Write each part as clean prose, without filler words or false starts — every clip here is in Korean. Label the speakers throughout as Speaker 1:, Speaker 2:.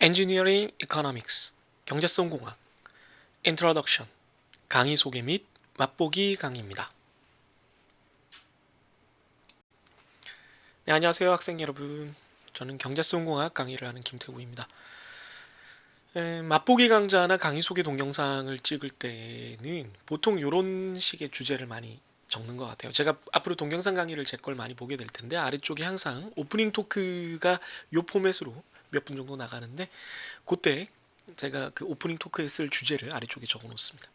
Speaker 1: Engineering Economics 경제성 공학 Introduction 강의 소개 및 맛보기 강의입니다. 네, 안녕하세요 학생 여러분. 저는 경제성 공학 강의를 하는 김태구입니다. 맛보기 강좌나 강의 소개 동영상을 찍을 때는 보통 이런 식의 주제를 많이 적는 것 같아요. 제가 앞으로 동영상 강의를 제 걸 많이 보게 될 텐데 아래쪽에 항상 오프닝 토크가 요 포맷으로 몇 분 정도 나가는데 그때 제가 그 오프닝 토크에 쓸 주제를 아래쪽에 적어 놓습니다.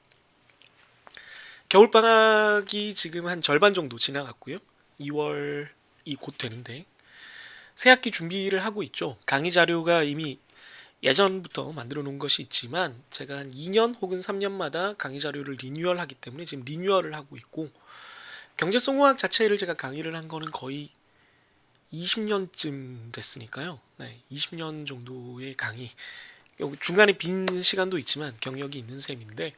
Speaker 1: 겨울방학이 지금 한 절반 정도 지나갔고요. 2월이 곧 되는데 새학기 준비를 하고 있죠. 강의 자료가 이미 예전부터 만들어 놓은 것이 있지만 제가 한 2년 혹은 3년마다 강의 자료를 리뉴얼하기 때문에 지금 리뉴얼을 하고 있고 경제성공학 자체를 제가 강의를 한 거는 거의 20년쯤 됐으니까요. 네, 20년 정도의 강의. 중간에 빈 시간도 있지만 경력이 있는 셈인데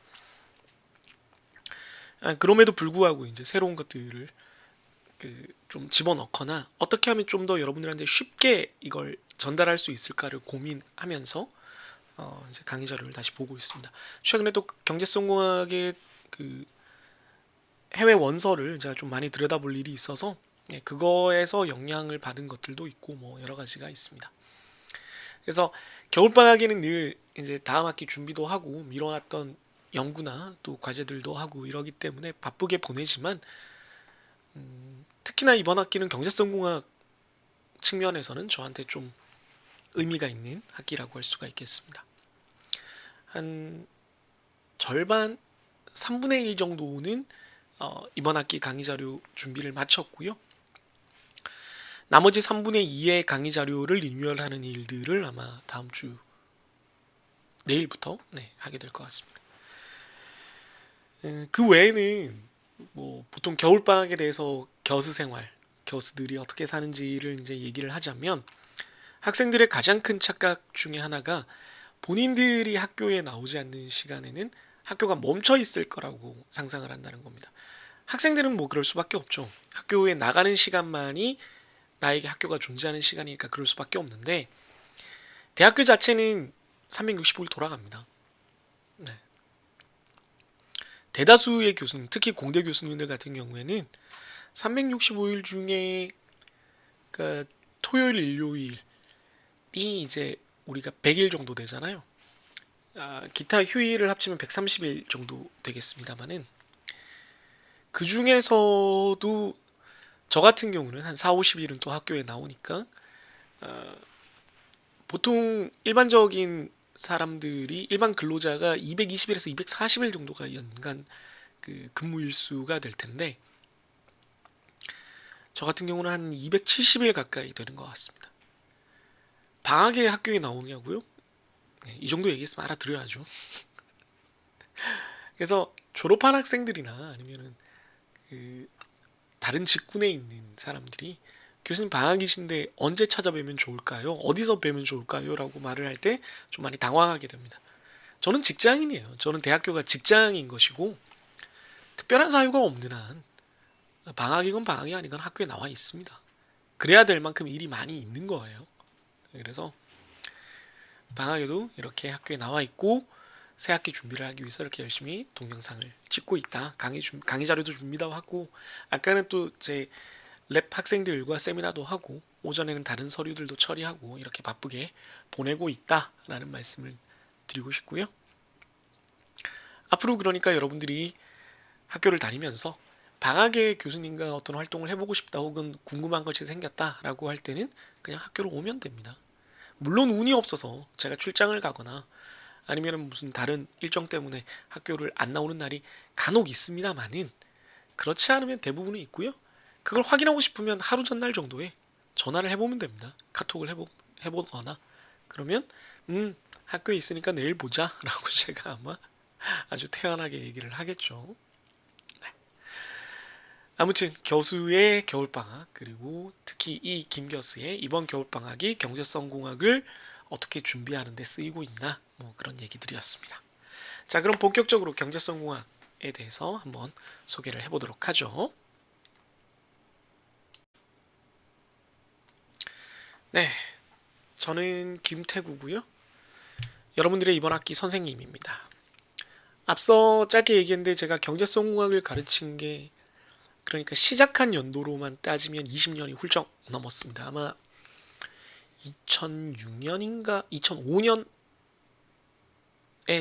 Speaker 1: 그럼에도 불구하고 이제 새로운 것들을 좀 집어넣거나 어떻게 하면 좀 더 여러분들한테 쉽게 이걸 전달할 수 있을까를 고민하면서 이제 강의 자료를 다시 보고 있습니다. 최근에 또 경제성공학의 그 해외 원서를 제가 좀 많이 들여다볼 일이 있어서 그거에서 영향을 받은 것들도 있고 뭐 여러 가지가 있습니다. 그래서 겨울방학에는 늘 이제 다음 학기 준비도 하고 미뤄놨던 연구나 또 과제들도 하고 이러기 때문에 바쁘게 보내지만 특히나 이번 학기는 경제성공학 측면에서는 저한테 좀 의미가 있는 학기라고 할 수가 있겠습니다. 한 절반 3분의 1 정도는 이번 학기 강의 자료 준비를 마쳤고요. 나머지 3분의 2의 강의 자료를 리뉴얼하는 일들을 아마 다음 주 내일부터 하게 될 것 같습니다. 그 외에는 뭐 보통 겨울방학에 대해서 겨수 생활, 겨수들이 어떻게 사는지를 이제 얘기를 하자면 학생들의 가장 큰 착각 중에 하나가 본인들이 학교에 나오지 않는 시간에는 학교가 멈춰 있을 거라고 상상을 한다는 겁니다. 학생들은 뭐 그럴 수밖에 없죠. 학교에 나가는 시간만이 나에게 학교가 존재하는 시간이니까 그럴 수밖에 없는데 대학교 자체는 365일 돌아갑니다. 네. 대다수의 교수님, 특히 공대 교수님들 같은 경우에는 365일 중에 그러니까 토요일, 일요일이 이제 우리가 100일 정도 되잖아요. 기타 휴일을 합치면 130일 정도 되겠습니다만은 그 중에서도 저 같은 경우는 한 4, 50일은 또 학교에 나오니까 보통 일반적인 사람들이 일반 근로자가 220일에서 240일 정도가 연간 그 근무 일수가 될 텐데 저 같은 경우는 한 270일 가까이 되는 것 같습니다. 방학에 학교에 나오냐고요? 네, 이 정도 얘기했으면 알아들어야죠. 그래서 졸업한 학생들이나 아니면은 그 다른 직군에 있는 사람들이 교수님 방학이신데 언제 찾아뵈면 좋을까요? 어디서 뵈면 좋을까요? 라고 말을 할 때 좀 많이 당황하게 됩니다. 저는 직장인이에요. 저는 대학교가 직장인 것이고 특별한 사유가 없는 한 방학이건 방학이 아니건 학교에 나와 있습니다. 그래야 될 만큼 일이 많이 있는 거예요. 그래서 방학에도 이렇게 학교에 나와 있고 새 학기 준비를 하기 위해서 이렇게 열심히 동영상을 찍고 있다. 강의 자료도 준비도 하고 아까는 또 제 랩 학생들과 세미나도 하고 오전에는 다른 서류들도 처리하고 이렇게 바쁘게 보내고 있다라는 말씀을 드리고 싶고요. 앞으로 그러니까 여러분들이 학교를 다니면서 방학에 교수님과 어떤 활동을 해보고 싶다 혹은 궁금한 것이 생겼다라고 할 때는 그냥 학교로 오면 됩니다. 물론 운이 없어서 제가 출장을 가거나 아니면 무슨 다른 일정 때문에 학교를 안 나오는 날이 간혹 있습니다만은 그렇지 않으면 대부분은 있고요. 그걸 확인하고 싶으면 하루 전날 정도에 전화를 해보면 됩니다. 카톡을 해보거나 그러면 학교에 있으니까 내일 보자 라고 제가 아마 아주 태연하게 얘기를 하겠죠. 아무튼 교수의 겨울방학 그리고 특히 이 김교수의 이번 겨울방학이 경제성공학을 어떻게 준비하는 데 쓰이고 있나 뭐 그런 얘기들이었습니다. 자, 그럼 본격적으로 경제성공학에 대해서 한번 소개를 해보도록 하죠. 네, 저는 김태구고요. 여러분들의 이번 학기 선생님입니다. 앞서 짧게 얘기했는데 제가 경제성공학을 가르친 게 그러니까 시작한 연도로만 따지면 20년이 훌쩍 넘었습니다. 아마 2006년인가 2005년에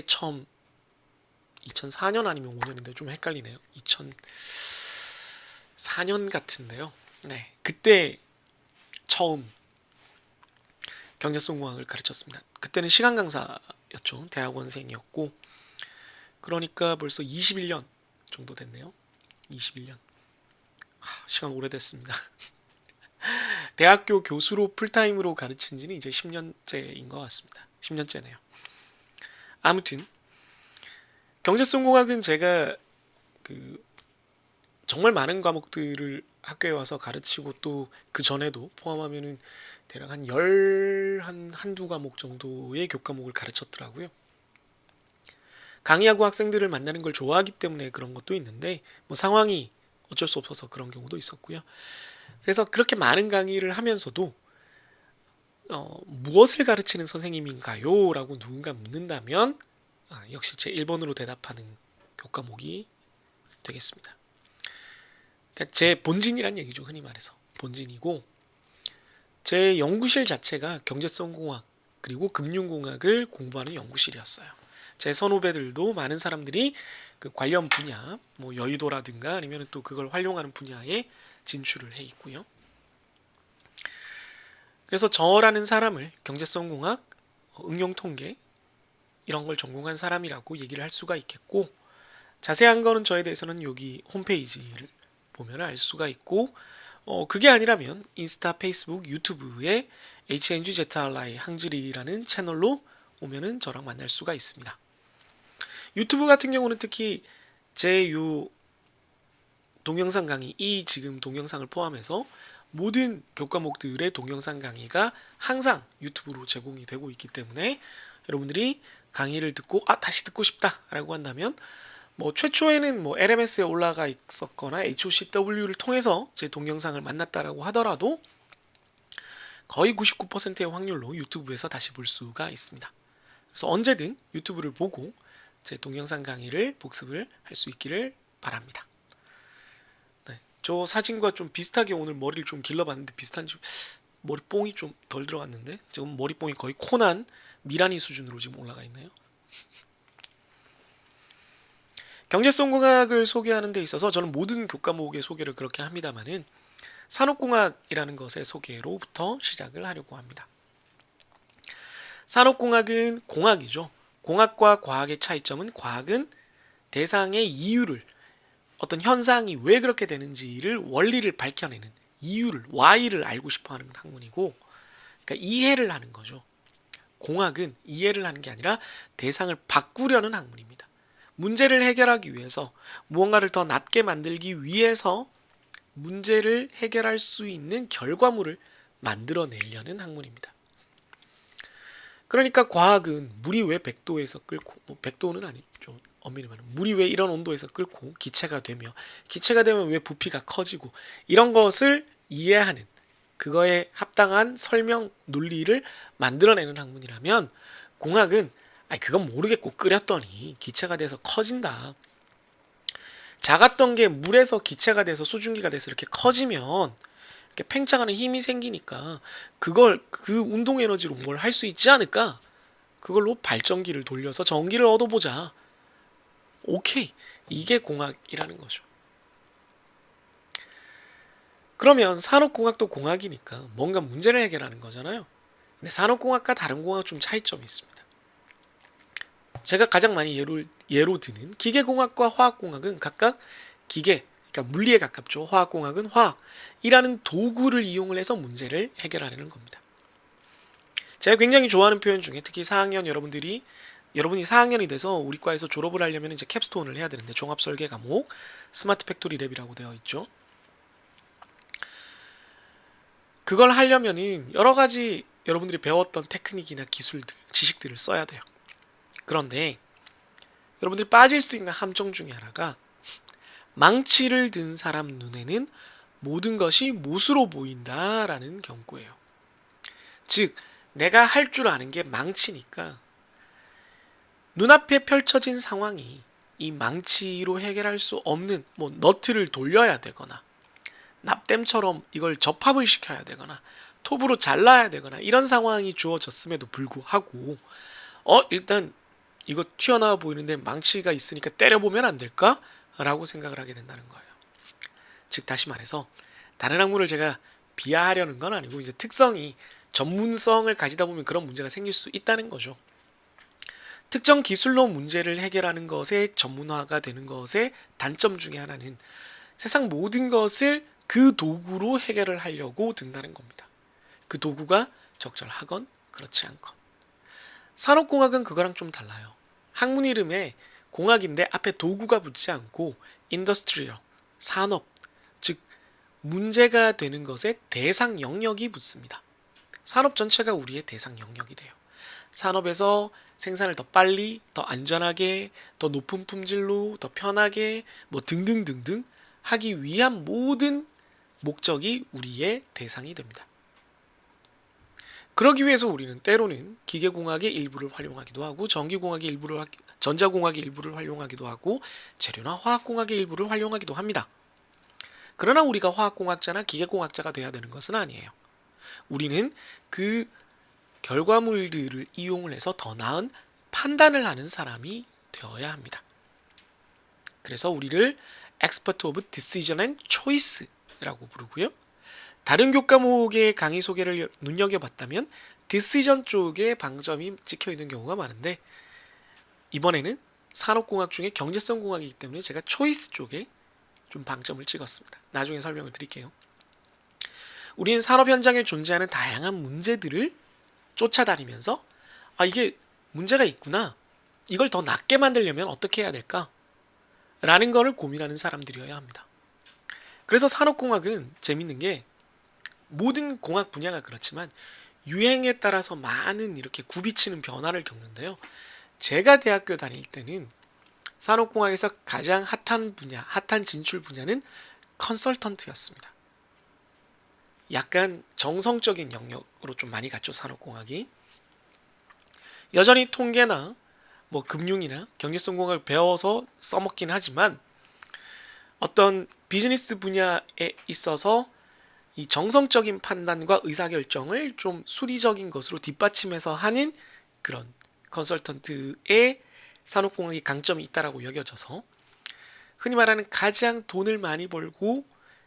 Speaker 1: 처음 2004년 아니면 5년인데 좀 헷갈리네요. 2004년 같은데요. 네, 그때 처음 경제성공학을 가르쳤습니다. 그때는 시간 강사였죠. 대학원생이었고 그러니까 벌써 21년 정도 됐네요. 21년. 시간 오래됐습니다. 대학교 교수로 풀타임으로 가르친 지는 이제 10년째인 것 같습니다. 10년째네요. 아무튼 경제성공학은 제가 정말 많은 과목들을 학교에 와서 가르치고 또 그 전에도 포함하면은 대략 한두 과목 정도의 교과목을 가르쳤더라고요. 강의하고 학생들을 만나는 걸 좋아하기 때문에 그런 것도 있는데 뭐 상황이 어쩔 수 없어서 그런 경우도 있었고요. 그래서 그렇게 많은 강의를 하면서도 무엇을 가르치는 선생님인가요? 라고 누군가 묻는다면 역시 제 1번으로 대답하는 교과목이 되겠습니다. 그러니까 제 본진이란 얘기죠. 흔히 말해서 본진이고 제 연구실 자체가 경제성공학 그리고 금융공학을 공부하는 연구실이었어요. 제 선후배들도 많은 사람들이 그 관련 분야, 뭐 여의도라든가 아니면 또 그걸 활용하는 분야에 진출을 해 있고요. 그래서 저라는 사람을 경제성공학, 응용통계 이런 걸 전공한 사람이라고 얘기를 할 수가 있겠고 자세한 거는 저에 대해서는 여기 홈페이지를 보면 알 수가 있고 그게 아니라면 인스타, 페이스북, 유튜브에 HNGZRI 항즈리라는 채널로 오면은 저랑 만날 수가 있습니다. 유튜브 같은 경우는 특히 제 요 동영상 강의, 이 지금 동영상을 포함해서 모든 교과목들의 동영상 강의가 항상 유튜브로 제공이 되고 있기 때문에 여러분들이 강의를 듣고 다시 듣고 싶다 라고 한다면 뭐 최초에는 뭐 LMS에 올라가 있었거나 HOCW를 통해서 제 동영상을 만났다라고 하더라도 거의 99%의 확률로 유튜브에서 다시 볼 수가 있습니다. 그래서 언제든 유튜브를 보고 제 동영상 강의를 복습을 할 수 있기를 바랍니다. 네, 저 사진과 좀 비슷하게 오늘 머리를 좀 길러봤는데 비슷한지 머리뽕이 좀 덜 들어갔는데 지금 머리뽕이 거의 코난 미라니 수준으로 지금 올라가 있네요. 경제성공학을 소개하는 데 있어서 저는 모든 교과목의 소개를 그렇게 합니다만은 산업공학이라는 것의 소개로부터 시작을 하려고 합니다. 산업공학은 공학이죠. 공학과 과학의 차이점은 과학은 대상의 이유를 어떤 현상이 왜 그렇게 되는지를 원리를 밝혀내는 이유를 why를 알고 싶어하는 학문이고 그러니까 이해를 하는 거죠. 공학은 이해를 하는 게 아니라 대상을 바꾸려는 학문입니다. 문제를 해결하기 위해서 무언가를 더 낫게 만들기 위해서 문제를 해결할 수 있는 결과물을 만들어내려는 학문입니다. 그러니까 과학은 물이 왜 100도에서 끓고 100도는 아니죠. 엄밀히 말하면 물이 왜 이런 온도에서 끓고 기체가 되며 기체가 되면 왜 부피가 커지고 이런 것을 이해하는 그거에 합당한 설명 논리를 만들어내는 학문이라면 공학은 그건 모르겠고 끓였더니 기체가 돼서 커진다. 작았던 게 물에서 기체가 돼서 수증기가 돼서 이렇게 커지면 이렇게 팽창하는 힘이 생기니까 그걸 그 운동 에너지로 뭘 할 수 있지 않을까? 그걸로 발전기를 돌려서 전기를 얻어보자. 오케이. 이게 공학이라는 거죠. 그러면 산업공학도 공학이니까 뭔가 문제를 해결하는 거잖아요. 근데 산업공학과 다른 공학 좀 차이점이 있습니다. 제가 가장 많이 예로 드는 기계공학과 화학공학은 각각 기계, 그러니까 물리에 가깝죠. 화학공학은 화학이라는 도구를 이용을 해서 문제를 해결하려는 겁니다. 제가 굉장히 좋아하는 표현 중에 특히 4학년 여러분이 4학년이 돼서 우리 과에서 졸업을 하려면 이제 캡스톤을 해야 되는데 종합설계 과목 스마트 팩토리 랩이라고 되어 있죠. 그걸 하려면은 여러 가지 여러분들이 배웠던 테크닉이나 기술들, 지식들을 써야 돼요. 그런데 여러분들이 빠질 수 있는 함정 중에 하나가 망치를 든 사람 눈에는 모든 것이 못으로 보인다라는 경고예요. 즉 내가 할 줄 아는 게 망치니까 눈앞에 펼쳐진 상황이 이 망치로 해결할 수 없는 뭐 너트를 돌려야 되거나 납땜처럼 이걸 접합을 시켜야 되거나 톱으로 잘라야 되거나 이런 상황이 주어졌음에도 불구하고 일단 이거 튀어나와 보이는데 망치가 있으니까 때려보면 안 될까? 라고 생각을 하게 된다는 거예요. 즉 다시 말해서 다른 학문을 제가 비하하려는 건 아니고 이제 특성이 전문성을 가지다 보면 그런 문제가 생길 수 있다는 거죠. 특정 기술로 문제를 해결하는 것에 전문화가 되는 것의 단점 중에 하나는 세상 모든 것을 그 도구로 해결을 하려고 든다는 겁니다. 그 도구가 적절하건 그렇지 않건. 산업공학은 그거랑 좀 달라요. 학문 이름에 공학인데 앞에 도구가 붙지 않고 인더스트리얼, 산업, 즉 문제가 되는 것에 대상 영역이 붙습니다. 산업 전체가 우리의 대상 영역이 돼요. 산업에서 생산을 더 빨리, 더 안전하게, 더 높은 품질로, 더 편하게 뭐 등등등등 하기 위한 모든 목적이 우리의 대상이 됩니다. 그러기 위해서 우리는 때로는 기계공학의 일부를 활용하기도 하고 전자공학의 일부를 활용하기도 하고 재료나 화학공학의 일부를 활용하기도 합니다. 그러나 우리가 화학공학자나 기계공학자가 돼야 되는 것은 아니에요. 우리는 그 결과물들을 이용을 해서 더 나은 판단을 하는 사람이 되어야 합니다. 그래서 우리를 Expert of Decision and Choice라고 부르고요. 다른 교과목의 강의 소개를 눈여겨봤다면 디시전 쪽에 방점이 찍혀있는 경우가 많은데 이번에는 산업공학 중에 경제성 공학이기 때문에 제가 초이스 쪽에 좀 방점을 찍었습니다. 나중에 설명을 드릴게요. 우리는 산업 현장에 존재하는 다양한 문제들을 쫓아다니면서 이게 문제가 있구나. 이걸 더 낫게 만들려면 어떻게 해야 될까? 라는 거를 고민하는 사람들이어야 합니다. 그래서 산업공학은 재밌는 게 모든 공학 분야가 그렇지만 유행에 따라서 많은 이렇게 굽이치는 변화를 겪는데요. 제가 대학교 다닐 때는 산업공학에서 가장 핫한 분야, 핫한 진출 분야는 컨설턴트였습니다. 약간 정성적인 영역으로 좀 많이 갔죠, 산업공학이. 여전히 통계나 뭐 금융이나 경제성 공학을 배워서 써먹긴 하지만 어떤 비즈니스 분야에 있어서 이 정성적인 판단과 의사결정을 좀 수리적인 것으로 뒷받침해서 하는 그런 컨설턴트의 산업공학의 강점이 있다라고 여겨져서 흔히 말하는 가장 돈을 많이 벌고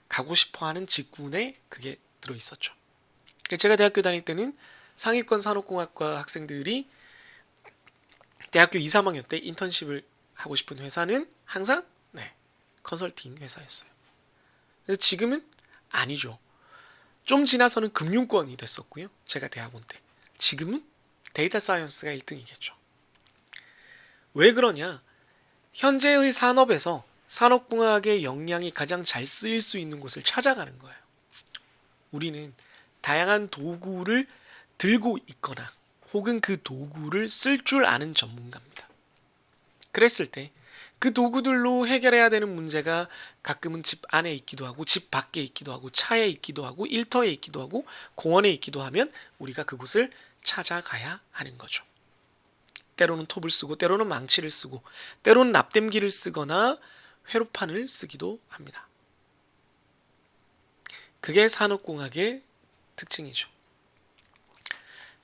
Speaker 1: 가고 싶어하는 직군에 그게 들어있었죠. 제가 대학교 다닐 때는 상위권 산업공학과 학생들이 대학교 2, 3학년 때 인턴십을 하고 싶은 회사는 항상 컨설팅 회사였어요. 그래서 지금은 아니죠. 좀 지나서는 금융권이 됐었고요. 제가 대학원 때. 지금은 데이터 사이언스가 1등이겠죠. 왜 그러냐? 현재의 산업에서 산업공학의 역량이 가장 잘 쓰일 수 있는 곳을 찾아가는 거예요. 우리는 다양한 도구를 들고 있거나 혹은 그 도구를 쓸 줄 아는 전문가입니다. 그랬을 때 그 도구들로 해결해야 되는 문제가 가끔은 집 안에 있기도 하고 집 밖에 있기도 하고 차에 있기도 하고 일터에 있기도 하고 공원에 있기도 하면 우리가 그곳을 찾아가야 하는 거죠. 때로는 톱을 쓰고 때로는 망치를 쓰고 때로는 납땜기를 쓰거나 회로판을 쓰기도 합니다. 그게 산업공학의 특징이죠.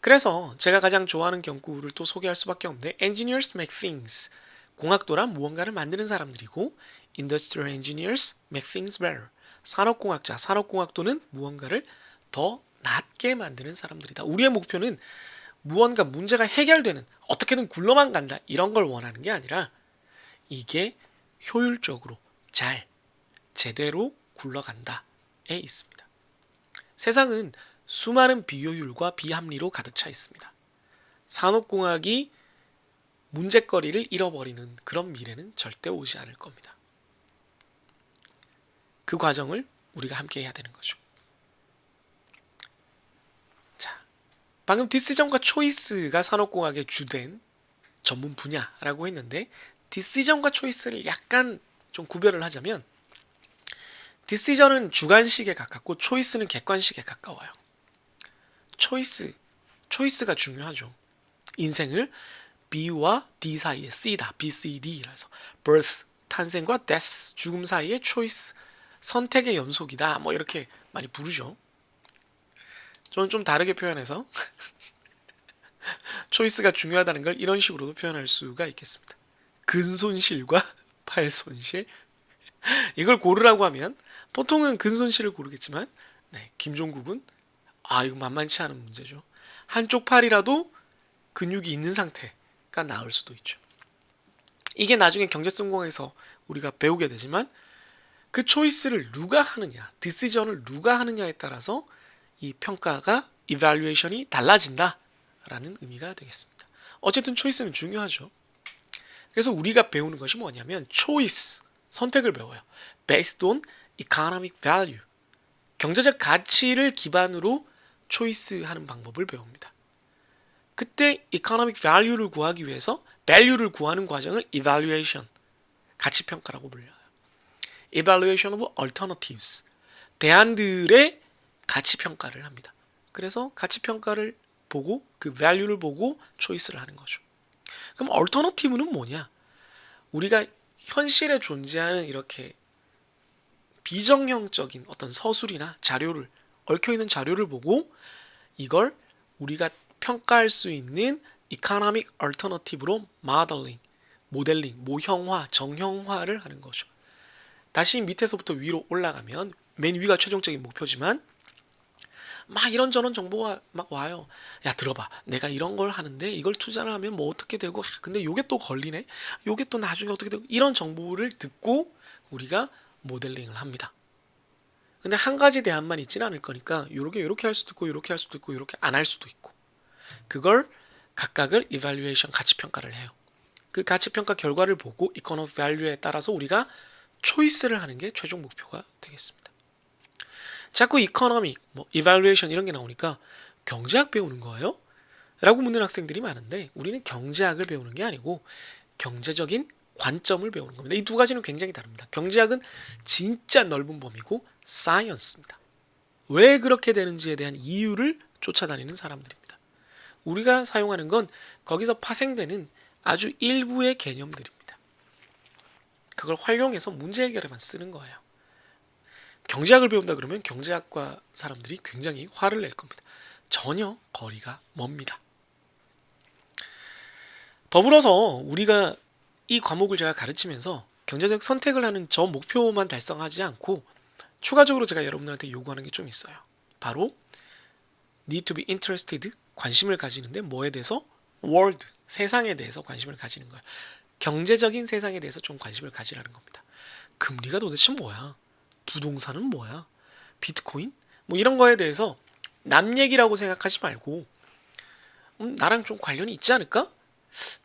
Speaker 1: 그래서 제가 가장 좋아하는 경구를 또 소개할 수밖에 없는데 Engineers make things. 공학도란 무언가를 만드는 사람들이고 Industrial Engineers make things better. 산업공학자, 산업공학도는 무언가를 더 낫게 만드는 사람들이다. 우리의 목표는 무언가 문제가 해결되는 어떻게든 굴러만 간다 이런 걸 원하는 게 아니라 이게 효율적으로 잘 제대로 굴러간다에 있습니다. 세상은 수많은 비효율과 비합리로 가득 차 있습니다. 산업공학이 문제거리를 잃어버리는 그런 미래는 절대 오지 않을 겁니다. 그 과정을 우리가 함께 해야 되는 거죠. 자, 방금 디시전과 초이스가 산업공학의 주된 전문 분야라고 했는데 디시전과 초이스를 약간 좀 구별을 하자면 디시전은 주관식에 가깝고 초이스는 객관식에 가까워요. 초이스가 중요하죠. 인생을 B와 D 사이에 C다. B, C, D라서 birth, 탄생과 death, 죽음 사이에 choice, 선택의 연속이다. 뭐 이렇게 많이 부르죠. 저는 좀 다르게 표현해서 초이스가 중요하다는 걸 이런 식으로도 표현할 수가 있겠습니다. 근손실과 팔손실. 이걸 고르라고 하면 보통은 근손실을 고르겠지만 김종국은 이거 만만치 않은 문제죠. 한쪽 팔이라도 근육이 있는 상태가 나을 수도 있죠. 이게 나중에 경제성공에서 우리가 배우게 되지만 그 초이스를 누가 하느냐, 디시전을 누가 하느냐에 따라서 이 평가가 evaluation이 달라진다라는 의미가 되겠습니다. 어쨌든 초이스는 중요하죠. 그래서 우리가 배우는 것이 뭐냐면 choice, 선택을 배워요. based on economic value, 경제적 가치를 기반으로 초이스하는 방법을 배웁니다. 그때 economic value를 구하기 위해서 value를 구하는 과정을 evaluation, 가치평가라고 불려요. evaluation of alternatives, 대안들의 가치평가를 합니다. 그래서 가치평가를 보고 그 value를 보고 초이스를 하는 거죠. 그럼 alternative는 뭐냐? 우리가 현실에 존재하는 이렇게 비정형적인 어떤 서술이나 자료를, 얽혀있는 자료를 보고 이걸 우리가 평가할 수 있는 economic alternative로 모델링, 모형화, 정형화를 하는 거죠. 다시 밑에서부터 위로 올라가면 맨 위가 최종적인 목표지만 막 이런저런 정보가 막 와요. 야, 들어봐. 내가 이런 걸 하는데 이걸 투자를 하면 뭐 어떻게 되고, 근데 요게 또 걸리네. 요게 또 나중에 어떻게 되고, 이런 정보를 듣고 우리가 모델링을 합니다. 근데 한 가지 대안만 있지는 않을 거니까 요렇게 할 수도 있고, 요렇게 할 수도 있고, 요렇게 안 할 수도 있고, 그걸 각각을 evaluation, 가치평가를 해요. 그 가치평가 결과를 보고 economic value에 따라서 우리가 초이스를 하는 게 최종 목표가 되겠습니다. 자꾸 economic, evaluation 이런 게 나오니까 경제학 배우는 거예요? 라고 묻는 학생들이 많은데 우리는 경제학을 배우는 게 아니고 경제적인 관점을 배우는 겁니다. 이 두 가지는 굉장히 다릅니다. 경제학은 진짜 넓은 범위고 사이언스입니다. 왜 그렇게 되는지에 대한 이유를 쫓아다니는 사람들입니다. 우리가 사용하는 건 거기서 파생되는 아주 일부의 개념들입니다. 그걸 활용해서 문제 해결에만 쓰는 거예요. 경제학을 배운다 그러면 경제학과 사람들이 굉장히 화를 낼 겁니다. 전혀 거리가 멉니다. 더불어서 우리가 이 과목을 제가 가르치면서 경제적 선택을 하는 저 목표만 달성하지 않고 추가적으로 제가 여러분들한테 요구하는 게 좀 있어요. 바로 need to be interested, 관심을 가지는데 뭐에 대해서? world, 세상에 대해서 관심을 가지는 거예요. 경제적인 세상에 대해서 좀 관심을 가지라는 겁니다. 금리가 도대체 뭐야? 부동산은 뭐야? 비트코인? 뭐 이런 거에 대해서 남 얘기라고 생각하지 말고 나랑 좀 관련이 있지 않을까?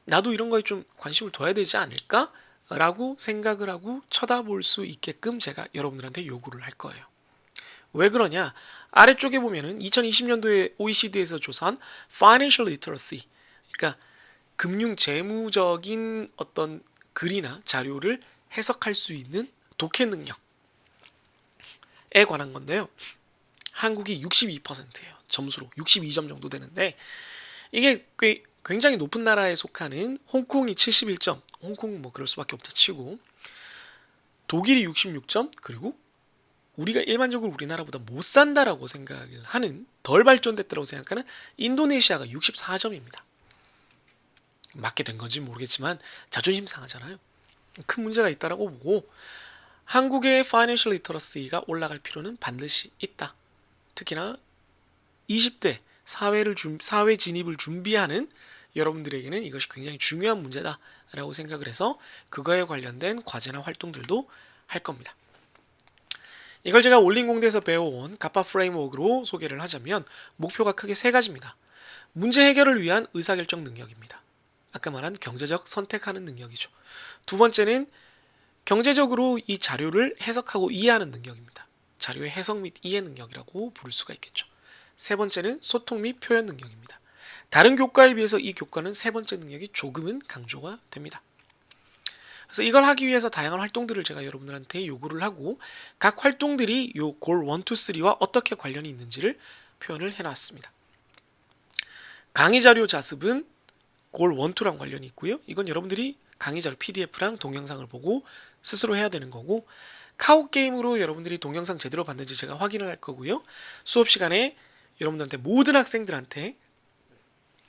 Speaker 1: 나도 이런 거에 좀 관심을 둬야 되지 않을까? 라고 생각을 하고 쳐다볼 수 있게끔 제가 여러분들한테 요구를 할 거예요. 왜 그러냐? 아래쪽에 보면은 2020년도에 OECD에서 조사한 Financial Literacy, 그러니까 금융 재무적인 어떤 글이나 자료를 해석할 수 있는 독해 능력에 관한 건데요. 한국이 62%예요. 점수로 62점 정도 되는데 이게 굉장히 높은 나라에 속하는 홍콩이 71점, 홍콩은 뭐 그럴 수밖에 없다 치고 독일이 66점, 그리고 우리가 일반적으로 우리나라보다 못 산다라고 생각을 하는, 덜 발전됐다고 생각하는 인도네시아가 64점입니다. 맞게 된 건지 모르겠지만 자존심 상하잖아요. 큰 문제가 있다라고 보고 한국의 Financial Literacy가 올라갈 필요는 반드시 있다. 특히나 20대 사회 진입을 준비하는 여러분들에게는 이것이 굉장히 중요한 문제다라고 생각을 해서 그거에 관련된 과제나 활동들도 할 겁니다. 이걸 제가 올림공대에서 배워온 가파 프레임워크로 소개를 하자면 목표가 크게 세 가지입니다. 문제 해결을 위한 의사결정 능력입니다. 아까 말한 경제적 선택하는 능력이죠. 두 번째는 경제적으로 이 자료를 해석하고 이해하는 능력입니다. 자료의 해석 및 이해 능력이라고 부를 수가 있겠죠. 세 번째는 소통 및 표현 능력입니다. 다른 교과에 비해서 이 교과는 세 번째 능력이 조금은 강조가 됩니다. 그래서 이걸 하기 위해서 다양한 활동들을 제가 여러분들한테 요구를 하고 각 활동들이 요 골 1, 2, 3와 어떻게 관련이 있는지를 표현을 해놨습니다. 강의 자료 자습은 골 1, 2랑 관련이 있고요. 이건 여러분들이 강의 자료 PDF랑 동영상을 보고 스스로 해야 되는 거고, 카오 게임으로 여러분들이 동영상 제대로 봤는지 제가 확인을 할 거고요. 수업 시간에 여러분들한테 모든 학생들한테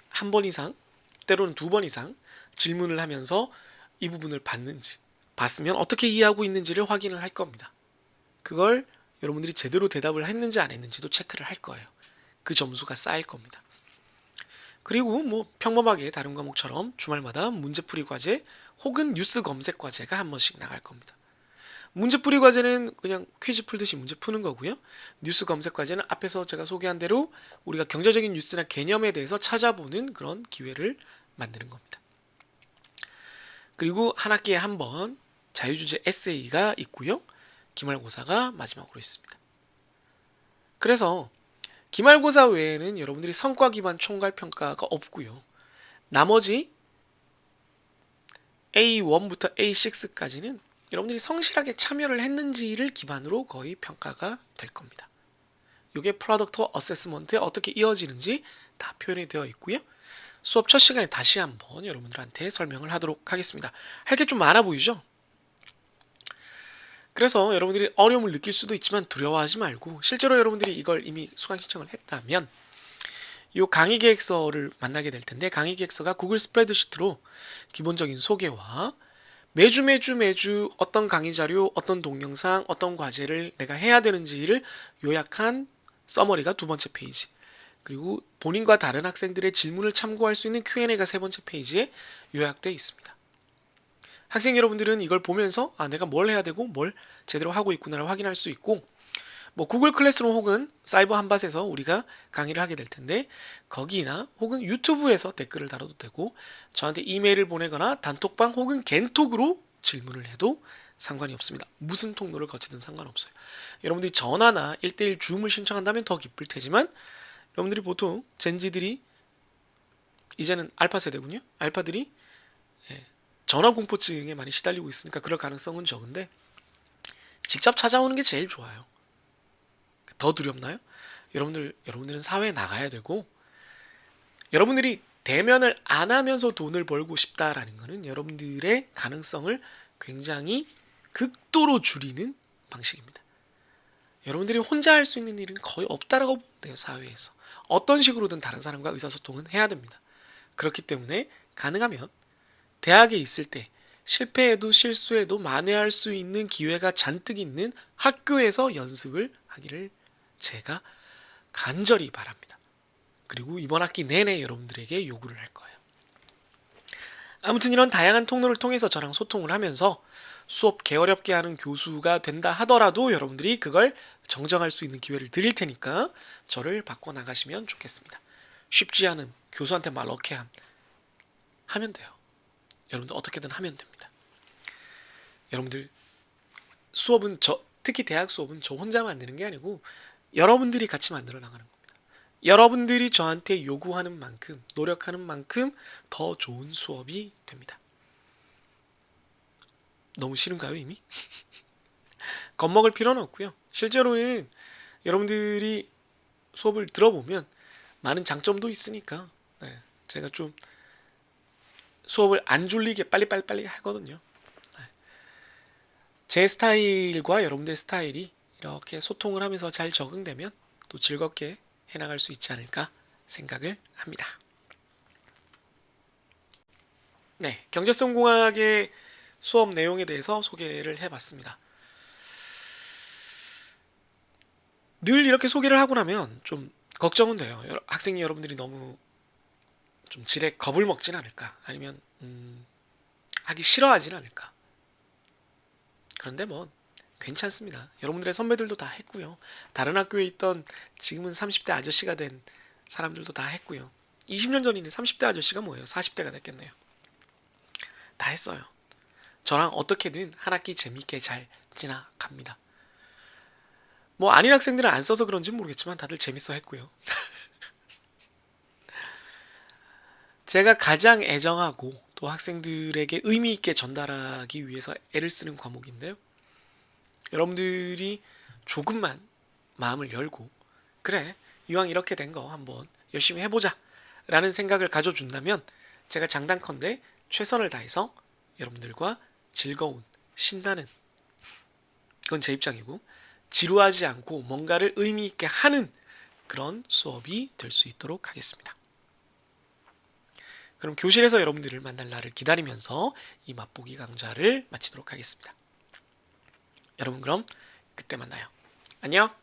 Speaker 1: 한 번 이상 때로는 2번 이상 질문을 하면서 이 부분을 봤는지, 봤으면 어떻게 이해하고 있는지를 확인을 할 겁니다. 그걸 여러분들이 제대로 대답을 했는지 안 했는지도 체크를 할 거예요. 그 점수가 쌓일 겁니다. 그리고 뭐 평범하게 다른 과목처럼 주말마다 문제풀이 과제 혹은 뉴스 검색 과제가 한 번씩 나갈 겁니다. 문제풀이 과제는 그냥 퀴즈 풀듯이 문제 푸는 거고요. 뉴스 검색 과제는 앞에서 제가 소개한 대로 우리가 경제적인 뉴스나 개념에 대해서 찾아보는 그런 기회를 만드는 겁니다. 그리고 한 학기에 한 번 자유주제 에세이가 있고요. 기말고사가 마지막으로 있습니다. 그래서 기말고사 외에는 여러분들이 성과 기반 총괄평가가 없고요. 나머지 A1부터 A6까지는 여러분들이 성실하게 참여를 했는지를 기반으로 거의 평가가 될 겁니다. 이게 프로덕트 어세스먼트에 어떻게 이어지는지 다 표현이 되어 있고요. 수업 첫 시간에 다시 한번 여러분들한테 설명을 하도록 하겠습니다. 할 게 좀 많아 보이죠? 그래서 여러분들이 어려움을 느낄 수도 있지만 두려워하지 말고, 실제로 여러분들이 이걸 이미 수강 신청을 했다면 이 강의 계획서를 만나게 될 텐데, 강의 계획서가 구글 스프레드시트로 기본적인 소개와 매주 어떤 강의 자료, 어떤 동영상, 어떤 과제를 내가 해야 되는지를 요약한 서머리가 2번째 페이지, 그리고 본인과 다른 학생들의 질문을 참고할 수 있는 Q&A가 3번째 페이지에 요약되어 있습니다. 학생 여러분들은 이걸 보면서 내가 뭘 해야 되고 뭘 제대로 하고 있구나를 확인할 수 있고, 뭐 구글 클래스룸 혹은 사이버 한밭에서 우리가 강의를 하게 될 텐데 거기나 혹은 유튜브에서 댓글을 달아도 되고, 저한테 이메일을 보내거나 단톡방 혹은 겐톡으로 질문을 해도 상관이 없습니다. 무슨 통로를 거치든 상관없어요. 여러분들이 전화나 1대1 줌을 신청한다면 더 기쁠 테지만, 여러분들이 보통 젠지들이 이제는 알파 세대군요. 알파들이 전화 공포증에 많이 시달리고 있으니까 그럴 가능성은 적은데, 직접 찾아오는 게 제일 좋아요. 더 두렵나요? 여러분들은 사회에 나가야 되고, 여러분들이 대면을 안 하면서 돈을 벌고 싶다라는 것은 여러분들의 가능성을 굉장히 극도로 줄이는 방식입니다. 여러분들이 혼자 할 수 있는 일은 거의 없다라고 보면 돼요. 사회에서 어떤 식으로든 다른 사람과 의사소통은 해야 됩니다. 그렇기 때문에 가능하면 대학에 있을 때 실패해도 실수해도 만회할 수 있는 기회가 잔뜩 있는 학교에서 연습을 하기를 제가 간절히 바랍니다. 그리고 이번 학기 내내 여러분들에게 요구를 할 거예요. 아무튼 이런 다양한 통로를 통해서 저랑 소통을 하면서 수업 개어렵게 하는 교수가 된다 하더라도 여러분들이 그걸 정정할 수 있는 기회를 드릴 테니까 저를 바꿔나가시면 좋겠습니다. 쉽지 않은 교수한테 말 넣게 하면 돼요. 여러분들 어떻게든 하면 됩니다. 여러분들 수업은 특히 대학 수업은 저 혼자 만드는 게 아니고 여러분들이 같이 만들어 나가는 겁니다. 여러분들이 저한테 요구하는 만큼, 노력하는 만큼 더 좋은 수업이 됩니다. 너무 싫은가요, 이미? 겁먹을 필요는 없고요. 실제로는 여러분들이 수업을 들어보면 많은 장점도 있으니까 제가 좀 수업을 안 졸리게 빨리 하거든요. 제 스타일과 여러분들의 스타일이 이렇게 소통을 하면서 잘 적응되면 또 즐겁게 해나갈 수 있지 않을까 생각을 합니다. 네, 경제성공학의 수업 내용에 대해서 소개를 해봤습니다. 늘 이렇게 소개를 하고 나면 좀 걱정은 돼요. 학생 여러분들이 너무 좀 지레 겁을 먹진 않을까, 아니면 하기 싫어하진 않을까. 그런데 뭐 괜찮습니다. 여러분들의 선배들도 다 했고요. 다른 학교에 있던 지금은 30대 아저씨가 된 사람들도 다 했고요. 20년 전이니 30대 아저씨가 뭐예요? 40대가 됐겠네요. 다 했어요. 저랑 어떻게든 한 학기 재밌게 잘 지나갑니다. 뭐 아닌 학생들은 안 써서 그런지는 모르겠지만 다들 재밌어 했고요. 제가 가장 애정하고 또 학생들에게 의미 있게 전달하기 위해서 애를 쓰는 과목인데요. 여러분들이 조금만 마음을 열고, 그래, 이왕 이렇게 된 거 한번 열심히 해보자 라는 생각을 가져준다면 제가 장단컨대 최선을 다해서 여러분들과 즐거운, 신나는, 그건 제 입장이고, 지루하지 않고 뭔가를 의미 있게 하는 그런 수업이 될 수 있도록 하겠습니다. 그럼 교실에서 여러분들을 만날 날을 기다리면서 이 맛보기 강좌를 마치도록 하겠습니다. 여러분 그럼 그때 만나요. 안녕.